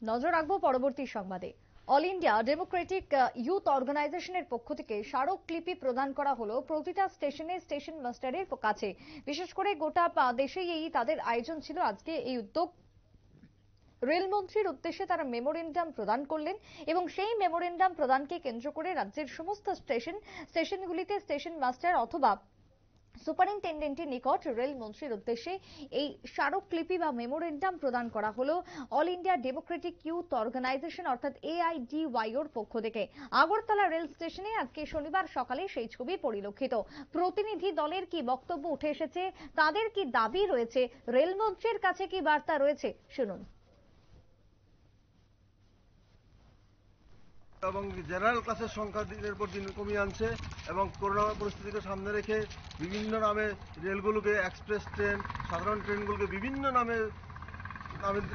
নজর রাখবো পরবর্তী সংবাদে। অল ইন্ডিয়া ডেমোক্রেটিক ইউথ অর্গানাইজেশনের পক্ষ থেকে স্মারকলিপি প্রদান করা হলো প্রতিটা স্টেশনে স্টেশন মাস্টারের কাছে। বিশেষ করে গোটা দেশেই এই তাদের আয়োজন ছিল। আজকে এই উদ্যোগ রেলমন্ত্রীর উদ্দেশ্যে তারা মেমোরেন্ডাম প্রদান করলেন এবং সেই মেমোরেন্ডাম প্রদানকে কেন্দ্র করে রাজ্যের সমস্ত স্টেশনগুলিতে স্টেশন মাস্টার অথবা সুপারিনটেন্ডেন্টের নিকট রেলমন্ত্রীর উদ্দেশ্যে এই স্মারকলিপি বা মেমোরেন্ডাম প্রদান করা হলো all India democratic youth organisation অর্থাৎ AIDYOর পক্ষ থেকে। আগরতলা রেল স্টেশনে আজকে শনিবার সকালে সেই ছবি পরিলক্ষিত। প্রতিনিধি দলের কি বক্তব্য উঠে এসেছে, তাদের কি দাবি রয়েছে, রেলমন্ত্রীর কাছে কি বার্তা রয়েছে, শুনুন। এবং জেনারেল ক্লাসের সংখ্যা দিনের পর দিন কমিয়ে আনছে এবং করোনা পরিস্থিতিকে সামনে রেখে বিভিন্ন নামে রেলগুলোকে এক্সপ্রেস ট্রেন, সাধারণ ট্রেনগুলোকে বিভিন্ন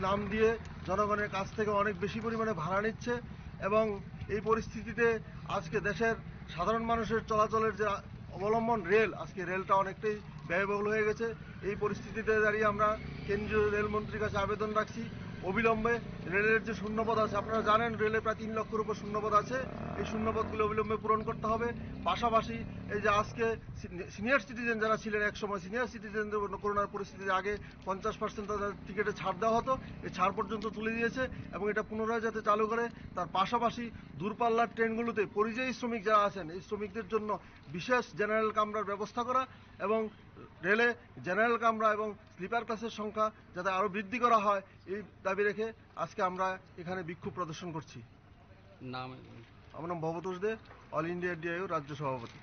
নাম দিয়ে জনগণের কাছ থেকে অনেক বেশি পরিমাণে ভাড়া নিচ্ছে। এবং এই পরিস্থিতিতে আজকে দেশের সাধারণ মানুষের চলাচলের যে অবলম্বন রেল, আজকে রেলটা অনেকটাই ব্যয়বহুল হয়ে গেছে। এই পরিস্থিতিতে দাঁড়িয়ে আমরা কেন্দ্রীয় রেলমন্ত্রীর কাছে আবেদন রাখছি, অবিলম্বে রেলের যে শূন্যপদ আছে, আপনারা জানেন রেলে প্রায় 3 লক্ষের উপর শূন্যপদ আছে, এই শূন্যপদগুলো অবিলম্বে পূরণ করতে হবে। পাশাপাশি এই যে আজকে সিনিয়র সিটিজেন যারা ছিলেন, এক সময় সিনিয়র সিটিজেনদের করোনার পরিস্থিতির আগে 50% তাদের টিকিটে ছাড় দেওয়া হতো, এই ছাড় পর্যন্ত তুলে দিয়েছে এবং এটা পুনরায় যাতে চালু করে। তার পাশাপাশি দূরপাল্লার ট্রেনগুলোতে পরিযায়ী শ্রমিক যারা আছেন, এই শ্রমিকদের জন্য বিশেষ জেনারেল কামরার ব্যবস্থা করা এবং রেলে জেনারেল কামরা এবং স্লিপার ক্লাসের সংখ্যা যাতে আরও বৃদ্ধি করা হয়, এই দাবি রেখে আজকে আমরা এখানে বিক্ষোভ প্রদর্শন করছি। আমার নাম ভবতোষ দে, অল ইন্ডিয়া ডিআইও রাজ্য সভাপতি।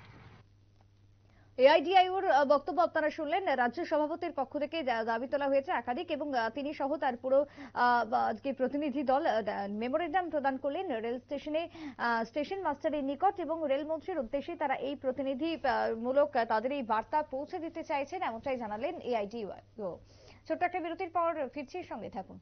AIDIOর বক্তব্য আপনারা শুনলেন। রাজ্য সভাপতির পক্ষ থেকে দাবি তোলা হয়েছে একাধিক এবং তিনি সহ তার পুরো আজকে প্রতিনিধি দল মেমোরেন্ডাম প্রদান করলেন রেল স্টেশনে স্টেশন মাস্টারের নিকট এবং রেলমন্ত্রীর উদ্দেশ্যে তারা এই প্রতিনিধি মূলক তাদের এই বার্তা পৌঁছে দিতে চাইছেন, এমনটাই জানালেন AIDIO। ছোট্ট একটা বিরতির পর ফিরছি, সঙ্গে থাকুন।